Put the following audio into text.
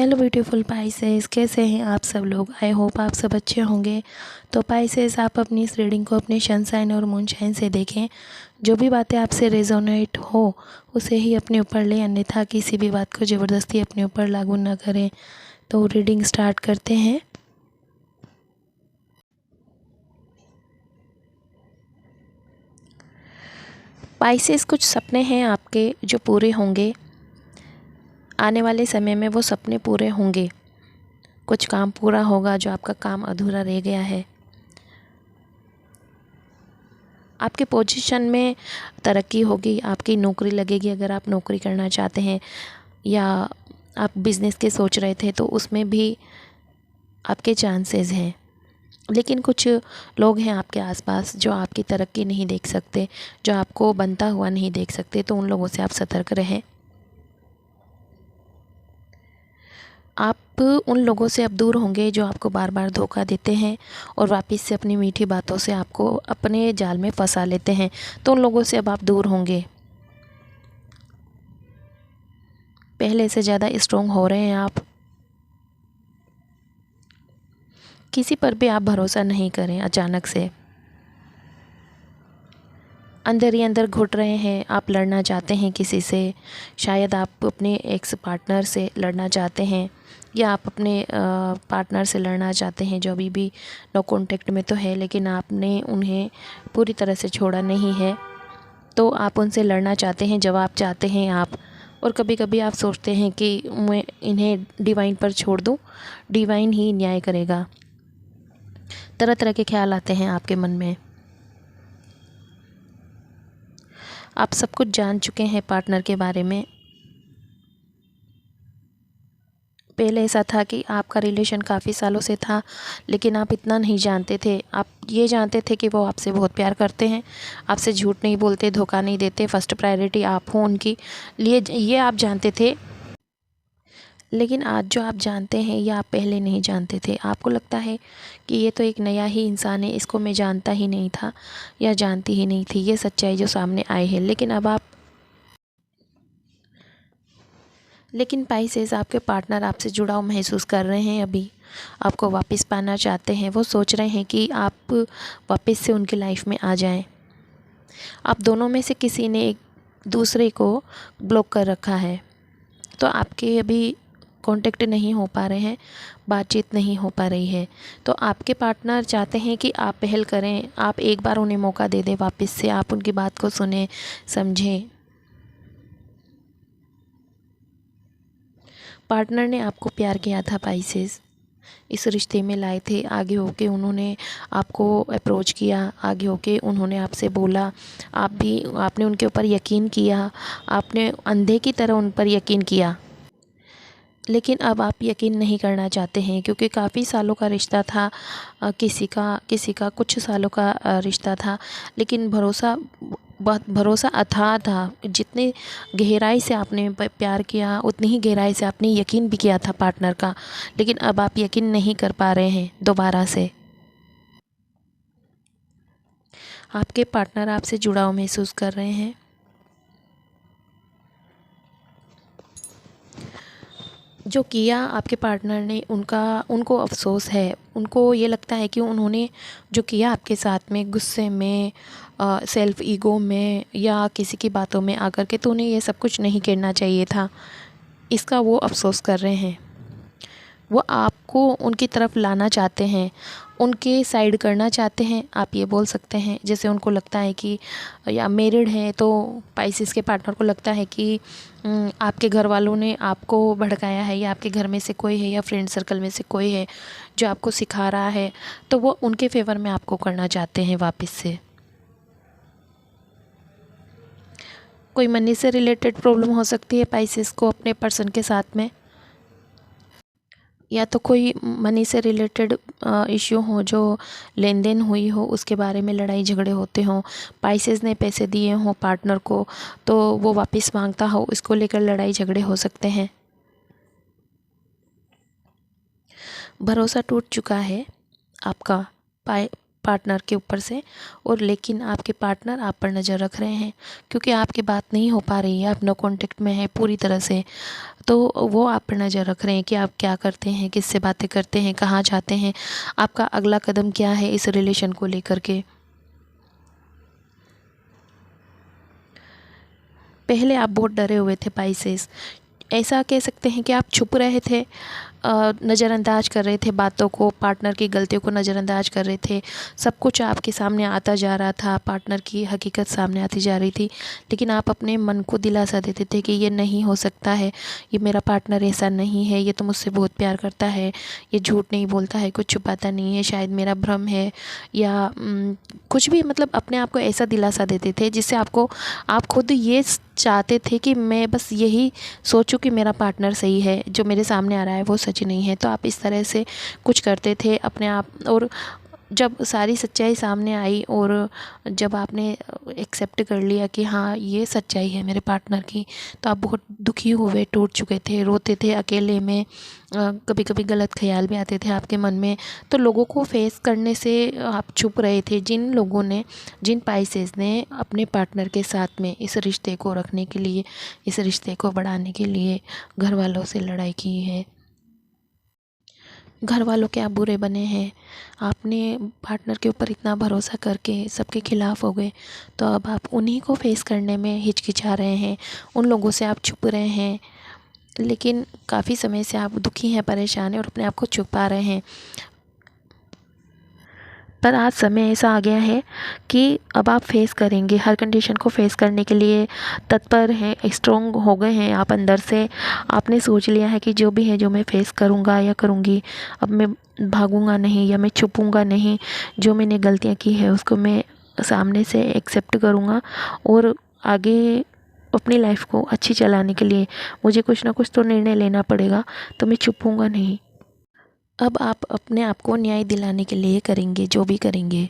Hello beautiful Pisces, कैसे हैं आप सब लोग। आई होप आप सब अच्छे होंगे। तो पाइसेस, आप अपनी इस रीडिंग को अपने सन साइन और मून साइन से देखें। जो भी बातें आपसे रेजोनेट हो उसे ही अपने ऊपर ले, अन्यथा किसी भी बात को ज़बरदस्ती अपने ऊपर लागू ना करें। तो रीडिंग स्टार्ट करते हैं। पाइसेस, कुछ सपने हैं आपके जो पूरे होंगे। आने वाले समय में वो सपने पूरे होंगे। कुछ काम पूरा होगा जो आपका काम अधूरा रह गया है। आपके पोजीशन में तरक्की होगी, आपकी नौकरी लगेगी अगर आप नौकरी करना चाहते हैं, या आप बिज़नेस के सोच रहे थे तो उसमें भी आपके चांसेस हैं। लेकिन कुछ लोग हैं आपके आसपास जो आपकी तरक्की नहीं देख सकते, जो आपको बनता हुआ नहीं देख सकते, तो उन लोगों से आप सतर्क रहें। आप उन लोगों से अब दूर होंगे जो आपको बार बार धोखा देते हैं और वापस से अपनी मीठी बातों से आपको अपने जाल में फंसा लेते हैं। तो उन लोगों से अब आप दूर होंगे। पहले से ज़्यादा स्ट्रॉन्ग हो रहे हैं आप। किसी पर भी आप भरोसा नहीं करें। अचानक से अंदर ही अंदर घुट रहे हैं, आप लड़ना चाहते हैं किसी से। शायद आप अपने एक्स पार्टनर से लड़ना चाहते हैं, या आप अपने पार्टनर से लड़ना चाहते हैं जो अभी भी नो कॉन्टेक्ट में तो है, लेकिन आपने उन्हें पूरी तरह से छोड़ा नहीं है। तो आप उनसे लड़ना चाहते हैं, जवाब चाहते हैं आप। और कभी कभी आप सोचते हैं कि मैं इन्हें डिवाइन पर छोड़ दूं, डिवाइन ही न्याय करेगा। तरह तरह के ख्याल आते हैं आपके मन में। आप सब कुछ जान चुके हैं पार्टनर के बारे में। पहले ऐसा था कि आपका रिलेशन काफ़ी सालों से था, लेकिन आप इतना नहीं जानते थे। आप ये जानते थे कि वो आपसे बहुत प्यार करते हैं, आपसे झूठ नहीं बोलते, धोखा नहीं देते, फर्स्ट प्रायोरिटी आप हो उनकी लिए, ये आप जानते थे। लेकिन आज जो आप जानते हैं ये आप पहले नहीं जानते थे। आपको लगता है कि ये तो एक नया ही इंसान है, इसको मैं जानता ही नहीं था या जानती ही नहीं थी। ये सच्चाई जो सामने आई है। लेकिन पाइसेस, आपके पार्टनर आपसे जुड़ाव महसूस कर रहे हैं। अभी आपको वापस पाना चाहते हैं। वो सोच रहे हैं कि आप वापस से उनकी लाइफ में आ जाएं। आप दोनों में से किसी ने एक दूसरे को ब्लॉक कर रखा है, तो आपके अभी कांटेक्ट नहीं हो पा रहे हैं, बातचीत नहीं हो पा रही है। तो आपके पार्टनर चाहते हैं कि आप पहल करें, आप एक बार उन्हें मौका दे दें, वापस से आप उनकी बात को सुने, समझें। पार्टनर ने आपको प्यार किया था पाइसेस, इस रिश्ते में लाए थे। आगे होके उन्होंने आपको अप्रोच किया, आगे होके उन्होंने आपसे बोला, आपने उनके ऊपर यकीन किया, आपने अंधे की तरह उन पर यकीन किया। लेकिन अब आप यकीन नहीं करना चाहते हैं, क्योंकि काफ़ी सालों का रिश्ता था। किसी का कुछ सालों का रिश्ता था, लेकिन बहुत भरोसा अथाह था। जितनी गहराई से आपने प्यार किया, उतनी ही गहराई से आपने यकीन भी किया था पार्टनर का। लेकिन अब आप यकीन नहीं कर पा रहे हैं दोबारा से। आपके पार्टनर आपसे जुड़ाव महसूस कर रहे हैं। जो किया आपके पार्टनर ने, उनको अफ़सोस है। उनको ये लगता है कि उन्होंने जो किया आपके साथ में, गुस्से में, सेल्फ़ ईगो में, या किसी की बातों में आकर के, तो उन्हें ये सब कुछ नहीं करना चाहिए था। इसका वो अफ़सोस कर रहे हैं। वो आपको उनकी तरफ लाना चाहते हैं, उनके साइड करना चाहते हैं, आप ये बोल सकते हैं। जैसे उनको लगता है कि, या मैरिड हैं तो पाइसेस के पार्टनर को लगता है कि आपके घर वालों ने आपको भड़काया है, या आपके घर में से कोई है, या फ्रेंड सर्कल में से कोई है जो आपको सिखा रहा है, तो वो उनके फेवर में आपको करना चाहते हैं वापस से। कोई मनी से रिलेटेड प्रॉब्लम हो सकती है पाइसेस को अपने पर्सन के साथ में, या तो कोई मनी से रिलेटेड इश्यू हो, जो लेन देन हुई हो उसके बारे में लड़ाई झगड़े होते हों। पाइसेस ने पैसे दिए हों पार्टनर को, तो वो वापस मांगता हो, इसको लेकर लड़ाई झगड़े हो सकते हैं। भरोसा टूट चुका है आपका पार्टनर के ऊपर से, और लेकिन आपके पार्टनर आप पर नज़र रख रहे हैं क्योंकि आपकी बात नहीं हो पा रही है, आप नो कांटेक्ट में हैं पूरी तरह से। तो वो आप पर नज़र रख रहे हैं कि आप क्या करते हैं, किससे बातें करते हैं, कहाँ जाते हैं, आपका अगला कदम क्या है इस रिलेशन को लेकर के। पहले आप बहुत डरे हुए थे पाइसेस, ऐसा कह सकते हैं कि आप छुप रहे थे, नज़रअंदाज कर रहे थे बातों को, पार्टनर की गलतियों को नज़रअंदाज कर रहे थे। सब कुछ आपके सामने आता जा रहा था, पार्टनर की हकीकत सामने आती जा रही थी, लेकिन आप अपने मन को दिलासा देते थे कि ये नहीं हो सकता है, ये मेरा पार्टनर ऐसा नहीं है, ये तो मुझसे बहुत प्यार करता है, ये झूठ नहीं बोलता है, कुछ छुपाता नहीं है, शायद मेरा भ्रम है, या कुछ भी, मतलब अपने आप को ऐसा दिलासा देते थे जिससे आप खुद ये चाहते थे कि मैं बस यही सोचूं कि मेरा पार्टनर सही है, जो मेरे सामने आ रहा है वो सच नहीं है। तो आप इस तरह से कुछ करते थे अपने आप, और जब सारी सच्चाई सामने आई और जब आपने एक्सेप्ट कर लिया कि हाँ ये सच्चाई है मेरे पार्टनर की, तो आप बहुत दुखी हुए, टूट चुके थे, रोते थे अकेले में, कभी कभी गलत ख्याल भी आते थे आपके मन में। तो लोगों को फेस करने से आप छुप रहे थे। जिन पाइसेस ने अपने पार्टनर के साथ में इस रिश्ते को रखने के लिए, इस रिश्ते को बढ़ाने के लिए घर वालों से लड़ाई की है, घर वालों के आप बुरे बने हैं, आपने पार्टनर के ऊपर इतना भरोसा करके सबके खिलाफ हो गए, तो अब आप उन्हीं को फेस करने में हिचकिचा रहे हैं, उन लोगों से आप छुप रहे हैं। लेकिन काफ़ी समय से आप दुखी हैं, परेशान हैं और अपने आप को छुपा रहे हैं। पर आज समय ऐसा आ गया है कि अब आप फेस करेंगे, हर कंडीशन को फेस करने के लिए तत्पर हैं, स्ट्रॉन्ग हो गए हैं आप अंदर से। आपने सोच लिया है कि जो भी है, जो मैं फेस करूँगा या करूँगी, अब मैं भागूंगा नहीं या मैं छुपूंगा नहीं, जो मैंने गलतियाँ की है उसको मैं सामने से एक्सेप्ट करूँगा, और आगे अपनी लाइफ को अच्छी चलाने के लिए मुझे कुछ ना कुछ तो निर्णय लेना पड़ेगा, तो मैं छुपूंगा नहीं। अब आप अपने आप को न्याय दिलाने के लिए करेंगे जो भी करेंगे।